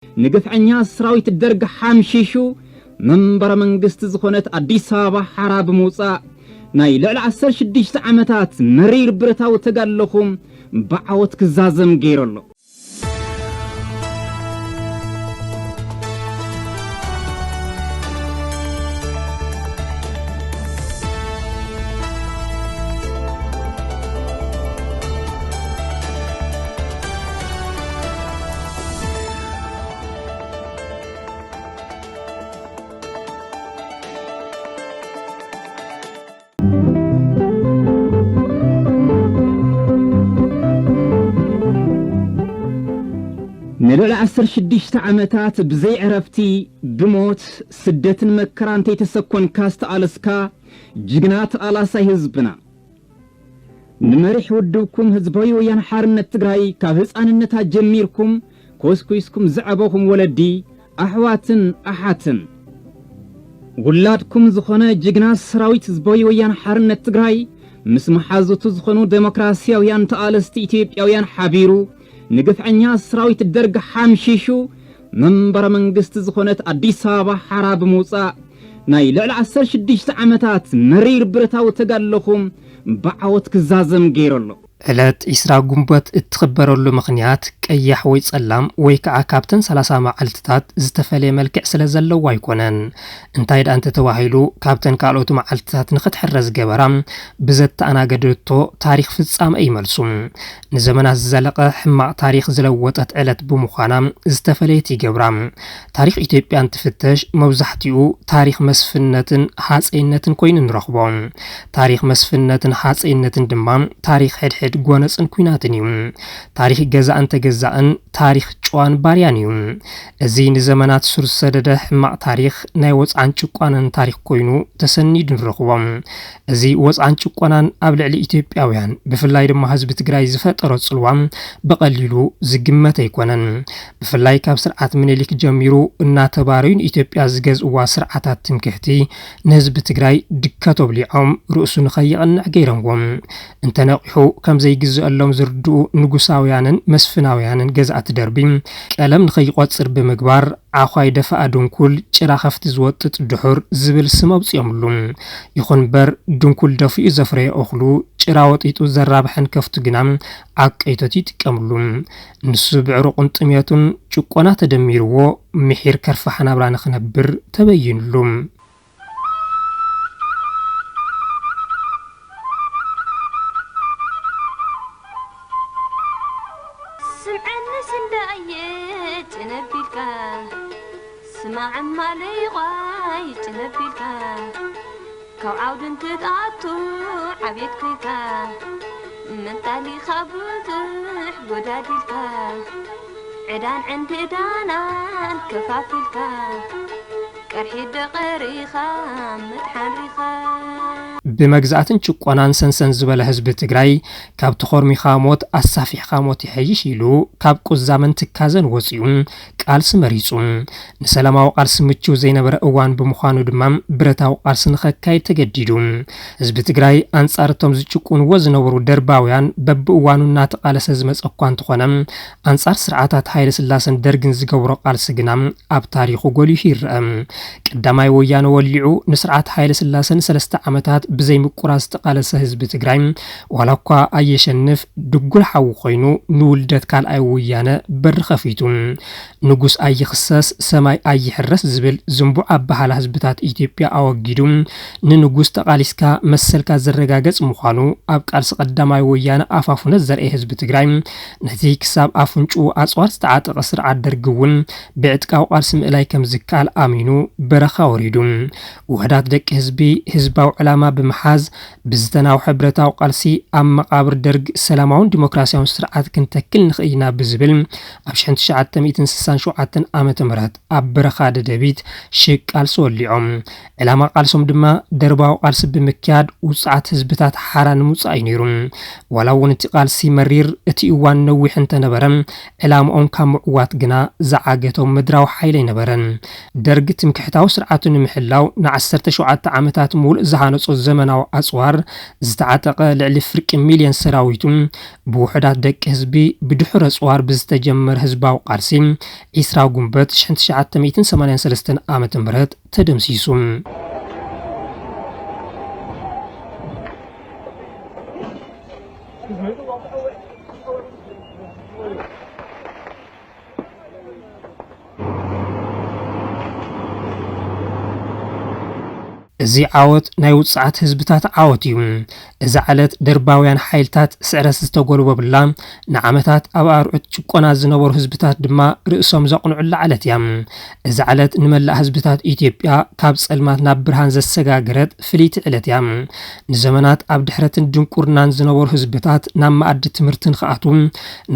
ንግፍዐኛ ሰራዊት ደርግ ሓምሺሹ መንበረ መንግስት ዝኾነት አዲስ አበባ ሓራብ ሙፃ ናይ ልዕሊ 16 ዓመታት መሪር ብረታዊ ተጋለኹም ብዓወት ክዛዘም ገይረሎ نلعل 16 ዓመታት بزي عرفتي بموت سدة مكران تيتسكون كاست آلسكا جغنات آلاساي هزبنا نمرح ودوكم هزبوي ويان حارنة تقراي كافز آننتا جميركم كوسكويسكم زعبوكم ولدي أحواتن أحاتن ولادكم زخونا جغنات سراويت هزبوي ويان حارنة تقراي مسمحازو تزخونو ديمقراسيا ويان تآلست إتيبيا ويان حابيرو ንግፍዐኛ ሰራዊት ደርግ ሓምሺሹ መንበረ መንግስት ዝኾነት አዲስ አበባ ሓራብ ሙፃ ናይ ልዕሊ 16 ዓመታት መሪር ብረታዊ ተጋለኹም ብዓወት ክዛዘም ገይረሎ ዕለት ኢስራ ጉንበት እትኽበረሉ ምኽንያት ቀያሕ ወይ ጸላም ወይ ከዓ ካብተን 30 መዓልትታት ዝተፈለየ መልክዕ ስለ ዘለዎ አይኮነን እንታይ ዳንተ ተዋሂሉ ካብተን ካልኦት መዓልትታት ንኽትሕረዝ ገበራ ብዘት ኣናገደቶ ታሪኽ ፍጻመ ይመልሱም ንዘመናት ዘለቀ ሕማቅ ታሪኽ ዝለወጠት ዕለት ብምዃና ዝተፈለየት ይገብራ ታሪኽ ኢትዮጵያ እንትፍተሽ መብዛሕቲኡ ታሪኽ መስፍነትን ሓጽይነትን ኮይኑ ንረኽቦም ታሪኽ መስፍነትን ሓጽይነትን ድማ ታሪኽ ሕድሕድ ጎነጽን ኩናትን እዩ ታሪኽ ገዛእን ተገዛእን ታሪኽ ጨዋን ባርያን እዩ እዚ ንዘመናት ሱር ሰደደ ሕማቅ ታሪኽ ናይ ወጻን ጭቋናን ታሪኽ ኮይኑ ተሰኒድ ንረኽቦም እዚ ወጻን ጭቋናን ኣብ ልዕሊ ኢትዮጵያውያን ብፍላይ ድማ ህዝቢ ትግራይ ዝፈጠሮ ጽልዋ በቀሊሉ ዝግመት ኣይኮነን ብፍላይ ካብ ስርዓት ምኒልክ ጀሚሩ እናተባረዩን ኢትዮጵያ ዝገዝእዋ ስርዓታት ትምክህቲ ንህዝቢ ትግራይ ድከቶ ብሊዖም ርእሱ ንኸይቕንዕ ገይረምዎም እንተነቂሑ ከም ዘይግዝአሎም ዝርድኡ ንጉሳውያንን መስፍናውያንን ገዛእት ደርቢ ቀለም ንኸይቆጽር ብምግባር ዓኻይ ደፋአ ድንኩል ጭራ ኸፍቲ ዝወጥጥ ድሑር ዝብል ስመብጽዮምሉ ይኹን በር ድንኩል ደፊኡ ዘፍረየ እኽሉ ጭራ ወጢጡ ዘራብሐን ከፍቱ ግና ዓቀይቶት ይጥቀምሉ ንሱ ብዕሩቁን ጥሜቱን ጭቆና ተደሚርዎ ምሒር ከርፋ ሓናብራ ንኽነብር ተበይንሉ سمع مالي غاي تنبيك كو عود تدعتو عبيد كيكا من تالي خبوزح بداديلك عدان عند دانان كفافيلك كرحي دقريخا متحريخا بمجزعتن ጭቆናን ሰንሰን ዝበለ ህዝቢ ትግራይ ካብ ተኸርሚ ኻሞት አሳፊሕ ኻሞት ይሕይሽ ኢሉ ካብ ቁዛመን ትካዘን ወጽዩ ቃልስ መሪጹ ንሰላማዊ ቃልስ ምቹ ዘይነበረ እዋን ብምዃኑ ድማ ብረታዊ ቃልስ ንኸካይ ተገዲዱ ህዝቢ ትግራይ አንጻርቶም ዝጭቁን ወዝነበሩ ደርባውያን በብእዋኑና ተቃለሰ ዝመጽኳ እንተኾነ አንጻር ስርዓታት ኃይለ ስላሰን ደርግን ዝገብሮ ቃልስ ግና ኣብ ታሪኹ ጎሊሁ ይርአ ቀዳማይ ወያነ ወሊዑ ንስርዓት ኃይለ ስላሰን 3 ዓመታት بزي مقراز تقالس حزب تግራይ ወላኳ አየሸንፍ ድጉል ሓው ኮይኑ ንውልደት ካል አይወያነ በር ኸፊቱ ንጉስ አይኽሰስ ሰማይ አይሕረስ ዝብል ዝምቡ አባሃል ህዝብታት ኢትዮጵያ አወጊዱ ንንጉስ ተቃሊስካ መሰልካ ዘረጋገጽ ምዃኑ ኣብ ቃልስ ቀዳማይ ወያነ አፋፉነ ዘርኤ ህዝብ ትግራይ ነቲ ክሳብ አፍንጩ አጽዋር ዝተዓጠቀ ስርዓት ደርግውን ብዕጥቃው ቃልስ ምእላይ ከም ዝካል አሚኑ በረኻ ወሪዱ ወህዳት ደቂ ህዝቢ ህዝባው ዕላማ بمحاز بزتناو حبرتاو قالسي أم مقابر درج سلامون ديمقراطيون سرعات كنتكل نخينا بزبل أبشحنت شعات ميتن سسان شوعاتن آمة مرات أبرخاد دبيت شك قالسو الليعم علامة قالسوم دما درباو قالس بمكياد وسعات هزبتات حاران موسعينيرون ولو نتقال سي مرير اتيوان نوح انت نبرم علامة اون كامعوات جنا زعاقتو مدراو حيلي نبرن درج تمكحتاو سرعاتن محلاو نعسرت شوعات عامتات مول زهانو الزمن ብዘመናዊ ኣጽዋር ዝተዓጠቐ ልዕሊ ፍርቂ ሚልዮን ሰራዊቱ ብውሕዳት ደቂ ህዝቢ ብድሕረ ኣጽዋር ብዝተጀመረ ህዝባዊ ቃልሲ 20 ጉንበት 1983 ዓመተ ምህረት ተደምሲሱ እዚ ዓወት ናይ ውጽዓት ህዝብታት ዓወት እዩ እዚ ዓለት ደርባውያን ሓይልታት ስዕረት ዝተጎልበብላ ንዓመታት ኣብ ኣርዑት ጭቆና ዝነበሩ ህዝብታት ድማ ርእሶም ዘቕንዑላ ዓለት እያ እዚ ዓለት ንመላእ ህዝብታት ኢትዮጵያ ካብ ጸልማት ናብ ብርሃን ዘሰጋገረት ፍሊት ዕለት እያ ንዘመናት ኣብ ድሕረትን ድንቁርናን ዝነበሩ ህዝብታት ናብ ማዕዲ ትምህርትን ከኣቱ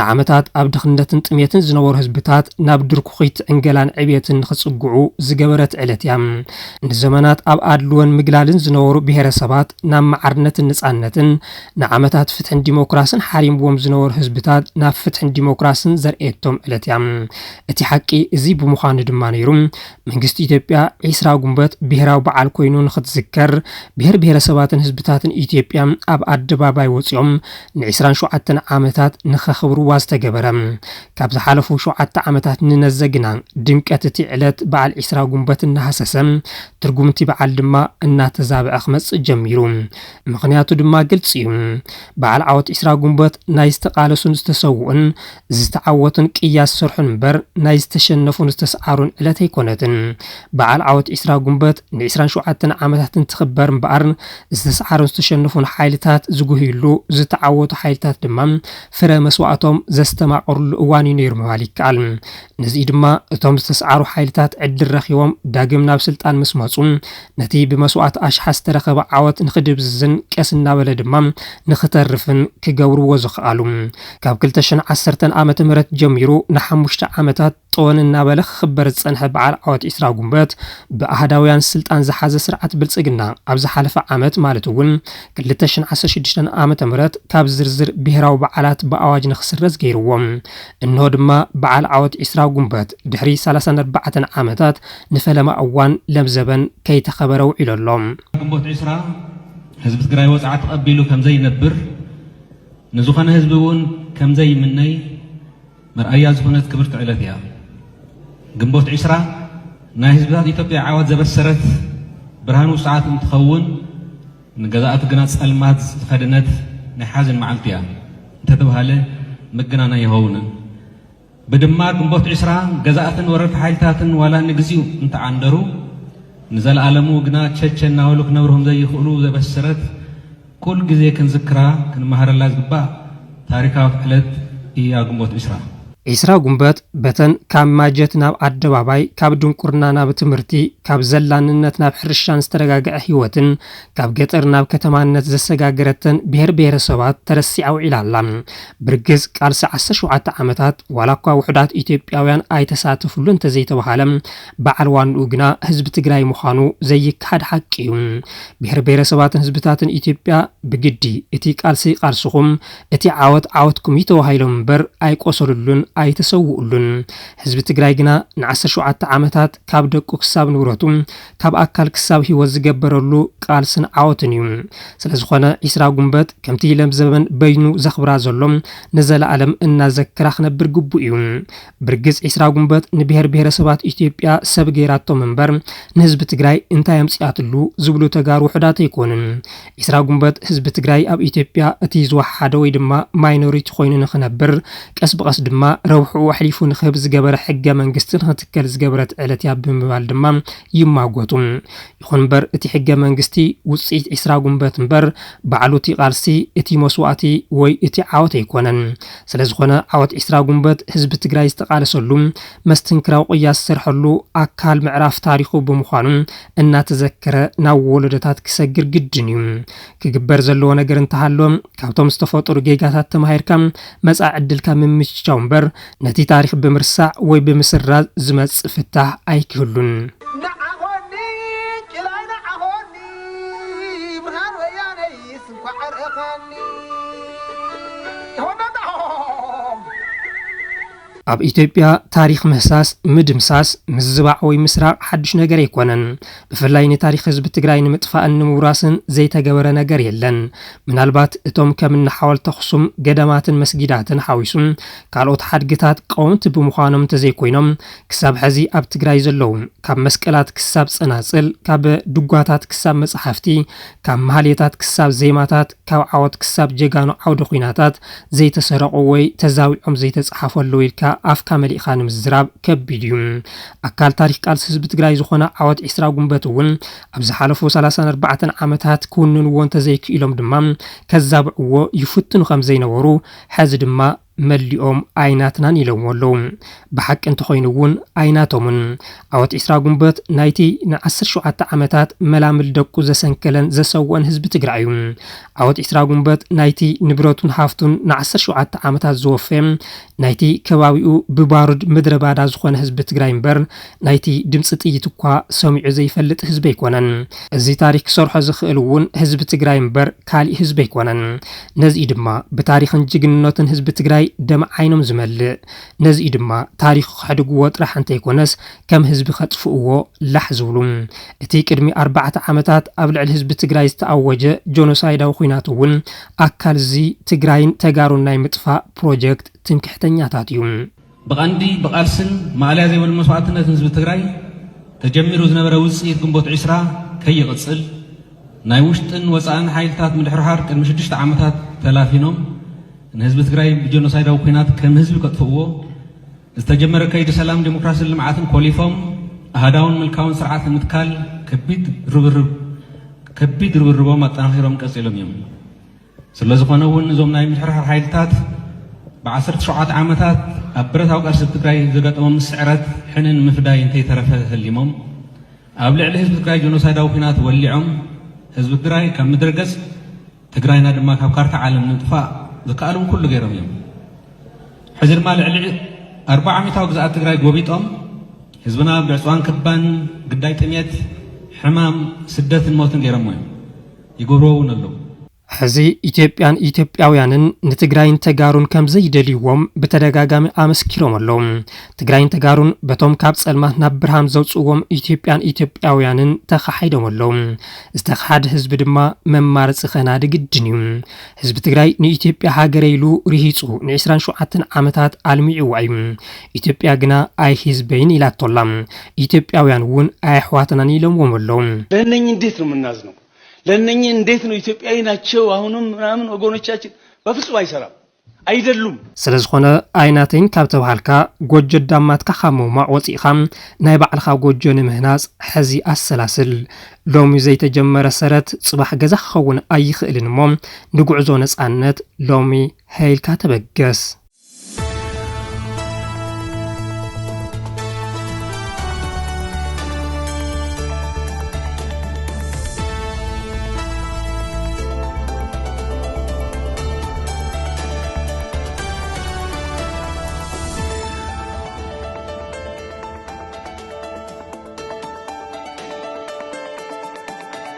ንዓመታት ኣብ ድኽነትን ጥሜትን ዝነበሩ ህዝብታት ናብ ድርኩኺት ዕንገላን ዕብየትን ንኽጽጉዑ ዝገበረት ዕለት እያ ንዘመናት ኣብ ኣድልወን ምግላልን ዝነበሩ ብሄረሰባት ናብ ማዕርነትን ነጻነትን ንዓመታት ፍትሕን ዲሞክራስን ሓሪምዎም ዝነበሩ ህዝብታት ናብ ፍትሕን ዲሞክራስን ዘርኤቶም ዕለት እያ እቲ ሓቂ እዚ ብምዃኑ ድማ ነይሩ መንግስቲ ኢትዮጵያ 20 ጉንበት ብሄራዊ በዓል ኮይኑ ንኽትዝከር ብሄረሰባትን ህዝብታትን ኢትዮጵያ ኣብ ኣደባባይ ወፂኦም ን27 ዓመታት ንኸኽብርዋ ዝተገበረ ካብ ዝሓለፉ 7 ዓመታት ንነዘግና ድምቀት እቲ ዕለት በዓል 20 ጉንበት እናሃሰሰ ትርጉምቲ በዓል ድማ እናተዛብዐ ክመጽእ ጀሚሩ ምኽንያቱ ድማ ግልጽ እዩ በዓል ዓወት 20 ጉንበት ናይ ዝተቃለሱን ዝተሰውኡን ዝተዓወቱን ቅያስ ሰርሑን እምበር ናይ ዝተሸነፉን ዝተሰዓሩን ዕለት ኣይኮነትን በዓል ዓወት 20 ጉንበት ን27 ዓመታት እንትኽበር እምበር ዝተሰዓሩን ዝተሸነፉን ሓይልታት ዝጉህይሉ ዝተዓወቱ ሓይልታት ድማ ፍረ መስዋዕቶም ዘስተማቕርሉ እዋን እዩ ነይሩ ምባል ይከኣል ነዚ ድማ እቶም ዝተሰዓሩ ሓይልታት ዕድል ረኺቦም ዳግም ናብ ስልጣን ምስ መጹ ነቲ ብመስዋዕት ኣሽሓ ዝተረኸበ ዓወት ንኽድብዝዝን ቀስ እናበለ ድማ ንኽተርፍን ክገብርዎ ዝኽኣሉ ካብ 2010 ዓመተ ምህረት ጀሚሩ ን5 ዓመታት ጦን እናበለ ክኽበር ዝጸንሐ በዓል ዓወት 20 ጉንበት ብኣህዳውያን ስልጣን ዝሓዘ ስርዓት ብልጽግና ኣብ ዝሓለፈ ዓመት ማለት እውን 2016 ዓመተ ምህረት ካብ ዝርዝር ብሄራዊ በዓላት ብኣዋጅ ንኽስረዝ ገይርዎም እንሆ ድማ በዓል ዓወት 20 ጉንበት ድሕሪ 34 ዓመታት ንፈለማ እዋን ለምዘበን ከይተኸበረ ውዒሎሎም ግንቦት 20 ህዝቢ ትግራይ ወጽዓት ተቐቢሉ ከምዘይ ይነብር ንዝኾነ ህዝቢ እውን ከምዘይ ይምነይ መርኣያ ዝኾነት ክብርቲ ዕለት እያ ግንቦት 20 ናይ ህዝብታት ኢትዮጵያ ዓወት ዘበሰረት ብርሃን ውጽዓት እንትኸውን ንገዛእቲ ግና ጸልማት ዝተኸደነት ናይ ሓዘን መዓልቲ እያ እንተተባሃለ ምግናና ይኸውንን ብድማር ግንቦት 20 ገዛእትን ወረርቲ ሓይልታትን ዋላ ንግዚኡ እንተዓንደሩ ንዘለዓለሙ ግና ቸቸ እናበሉ ክነብርهم ዘይኽእሉ ዘበሰረት ኩል ግዜ ክንዝክራ ክንመሃረላ ዝግባእ ታሪካዊት ዕለት እያ ግንቦት 20 20 ጉንበት በተን ካብ ማጀት ናብ ኣደባባይ ካብ ድንቁርና ናብ ትምህርቲ ካብ ዘላንነት ናብ ሕርሻን ዝተረጋግዐ ህይወትን ካብ ገጠር ናብ ከተማነት ዘሰጋገረተን ብሄረሰባት ተረሲዓ ውዒላላ ብርግዝ ቃልሲ 17 ዓመታት ዋላኳ ውሕዳት ኢትዮጵያውያን ኣይተሳተፉሉ እንተዘይተባሃለ በዓል ዋንኡ ግና ህዝቢ ትግራይ ምዃኑ ዘይካድ ሓቂ እዩ ብሄረሰባትን ህዝብታትን ኢትዮጵያ ብግዲ እቲ ቃልሲ ቃልስኹም እቲ ዓወትኩም ይተዋሂሎም እምበር ኣይቆሰሉሉን ኣይተሰውኡሉን ህዝቢ ትግራይ ግና ን17 ዓመታት ካብ ደቁ ክሳብ ንብረቱ ካብ ኣካል ክሳብ ህይወት ዝገበረሉ ቃልስን ዓወትን እዩ ስለዝኾነ 20 ጉንበት ከምቲ ለምዘበን በይኑ ዘኽብራ ዘሎም ንዘለዓለም እናዘክራ ክነብር ግቡእ እዩ ብርግጽ 20 ጉንበት ንብሄረሰባት ኢትዮጵያ ሰብ ገይራቶም እምበር ንህዝቢ ትግራይ እንታይ ኣምጽኣትሉ ዝብሉ ተጋሩ ውሕዳት ኣይኮኑን 20 ጉንበት ህዝቢ ትግራይ ኣብ ኢትዮጵያ እቲ ዝወሓደ ወይ ድማ ማይኖሪቲ ኮይኑ ንኽነብር ቀስ ብቐስ ድማ ረውሑ ኣሕሊፉ ንኽህብ ዝገበረ ሕገ መንግስትን ክትከል ዝገበረት ዕለት እያ ብምባል ድማ ይማጎቱ ይኹን እምበር እቲ ሕገ መንግስቲ ውጽኢት 20 ጉንበት እምበር በዓሉ እቲ ቃልሲ እቲ መስዋዕቲ ወይ እቲ ዓወት ኣይኮነን ስለዝኾነ ዓወት 20 ጉንበት ህዝቢ ትግራይ ዝተቃለሰሉ መስተንክራዊ ቅያስ ዝሰርሐሉ ኣካል ምዕራፍ ታሪኹ ብምዃኑ እናተዘከረ ናብ ወለዶታት ክሰግር ግድን እዩ ክግበር ዘለዎ ነገር እንተሃሎ ካብቶም ዝተፈጠሩ ጌጋታት ተማሂርካ መጻኢ ዕድልካ ምምችቻው እምበር ነቲ ታሪክ ብምርሳዕ ወይ ብምስራዝ ዝመጽእ ፍታሕ ኣይክህሉን نعهوني كلاي نعهوني برهان وياني سنكو عرقاني ኣብ ኢትዮጵያ ታሪክ ምህሳስ ምድምሳስ ምዝባዕ ወይ ምስራቅ ሓድሽ ነገር ኣይኮነን ብፍላይ ንታሪክ ህዝቢ ትግራይ ንምጥፋእን ንምውራስን ዘይተገበረ ነገር የለን ምናልባት እቶም ከምና ሓወልቲ ኣኽሱም ገዳማትን መስጊዳትን ሓዊሱም ካልኦት ሓድግታት ቀወምቲ ብምዃኖም ተዘይኮይኖም ክሳብ ሕዚ ኣብ ትግራይ ዘለዉ ካብ መስቀላት ክሳብ ጸናጽል ካብ ድጓታት ክሳብ መጽሓፍቲ ካብ ማህሌታት ክሳብ ዜማታት ካብ ዓወት ክሳብ ጀጋኖ ዓውደ ኩናታት ዘይተሰረቁ ወይ ተዛዊዖም ዘይተጻሓፈሉ ኢልካ ኣፍካ መሊእኻ ንምዝራብ ከቢድ እዩ ኣካል ታሪክ ቃልሲ ህዝቢ ትግራይ ዝኾነ ዓወት 20 ጉንበት እውን ኣብ ዝሓለፉ 34 ዓመታት ክውንንዎ እንተዘይክኢሎም ድማ ከዛብዕዎ ይፍትኑ ከም ዘይነበሩ ሕዚ ድማ መሊኦም ኣይናትናን ኢሎም ኣለዉ ብሓቂ እንተኾይኑ እውን ኣይናቶምን ዓወት 20 ጉንበት ናይቲ ን17 ዓመታት መላምል ደቁ ዘሰንከለን ዘሰወን ህዝቢ ትግራይ እዩ ዓወት 20 ጉንበት ናይቲ ንብረቱን ሃፍቱን ን17 ዓመታት ዝወፈየ ናይቲ ከባቢኡ ብባሩድ ምድረ ባዳ ዝኾነ ህዝቢ ትግራይ እምበር ናይቲ ድምፂ ጥይት እኳ ሰሚዑ ዘይፈልጥ ህዝቢ ኣይኮነን እዚ ታሪክ ክሰርሖ ዝኽእል እውን ህዝቢ ትግራይ እምበር ካልእ ህዝቢ ኣይኮነን ነዚ ድማ ብታሪክን ጅግንነትን ህዝቢ ትግራይ ደም ዓይኖም ዝመልእ ነዚ ድማ ታሪክ ክሕድግዎ ጥራሕ እንተይኮነስ ከም ህዝቢ ከጥፍእዎ ላሕ ዝብሉ እቲ ቅድሚ 4 ዓመታት ኣብ ልዕሊ ህዝቢ ትግራይ ዝተኣወጀ ጆኖሳይዳዊ ኩናት እውን ኣካል እዚ ትግራይን ተጋሩን ናይ ምጥፋእ ፕሮጀክት ትምክሕተኛታት እዩ ብቐንዲ ብቃልስን ማዕልያ ዘይብሉ መስዋዕትነት ህዝቢ ትግራይ ተጀሚሩ ዝነበረ ውፅኢት ግንቦት 20 ከይቕፅል ናይ ውሽጥን ወፃእን ሓይልታት ምድሕርሃር ቅድሚ 6 ዓመታት ተላፊኖም ንህዝቢ ትግራይ ብጆኖሳይዳዊ ኩናት ከም ህዝቢ ከጥፍእዎ ዝተጀመረ ከይዲ ሰላም ዲሞክራሲን ልምዓትን ኮሊፎም ኣህዳውን ምልካውን ስርዓት ንምትካል ከቢድ ርብርቦም ኣጠናኺሮም ቀፂሎም እዮም ስለዝኾነ እውን እዞም ናይ ምድሕርሃር ሓይልታት ብ17 ዓመታት ኣብ ብረታዊ ቃልሲ ትግራይ ዘጋጠሞም ስዕረት ሕንን ምፍዳይ እንተይተረፈ ህሊሞም ኣብ ልዕሊ ህዝቢ ትግራይ ጆኖሳይዳዊ ኩናት ወሊዖም ህዝቢ ትግራይ ካብ ምድረ ገጽ ትግራይና ድማ ካብ ካርታ ዓለም ንምጥፋእ ዝከኣሎም ኩሉ ገይሮም እዮም ሕዚ ድማ ልዕሊ 40 ዓመታዊ ግዝኣት ትግራይ ጎቢጦም ህዝብና ብዕፅዋን ክባን ግዳይ ጥሜት ሕማም ስደትን ሞትን ገይሮም እዮም ይገብርዎ እውን ኣለዉ ሕዚ ኢትዮጵያን ኢትዮጵያውያንን ንትግራይን ተጋሩን ከም ዘይደልይዎም ብተደጋጋሚ ኣመስኪሮም ኣለዉ ትግራይን ተጋሩን በቶም ካብ ጸልማት ናብ ብርሃን ዘውፅዎም ኢትዮጵያን ኢትዮጵያውያንን ተኻሒዶም ኣለዉ ዝተኻሓደ ህዝቢ ድማ መማረፂ ኸናዲ ግድን እዩ ህዝቢ ትግራይ ንኢትዮጵያ ሃገረ ኢሉ ርሂፁ ን27 ዓመታት ኣልሚዕዋ እዩ ኢትዮጵያ ግና ኣይ ህዝበይን ኢላቶላ ኢትዮጵያውያን እውን ኣይ ኣሕዋትናን ኢሎምዎም ኣለዉ ለእነኝ እንዴት ነው የምናዝነው ለእነኚህ እንዴት ነው ኢትዮጵያዊ ናቸው አሁንም ምናምን ወገኖቻችን በፍጹም አይሰራም አይደሉም ስለዝኾነ ኣይናተኝ ካብ ተባሃልካ ጎጆ ዳማትካ ካመማ ወፂኻ ናይ ባዕልኻ ጎጆ ንምህናጽ ሕዚ ኣሰላስል ሎሚ ዘይተጀመረ ሰረት ጽባሕ ገዛ ክኸውን ኣይኽእልን እሞ ንጉዕዞ ነጻነት ሎሚ ሄልካ ተበገስ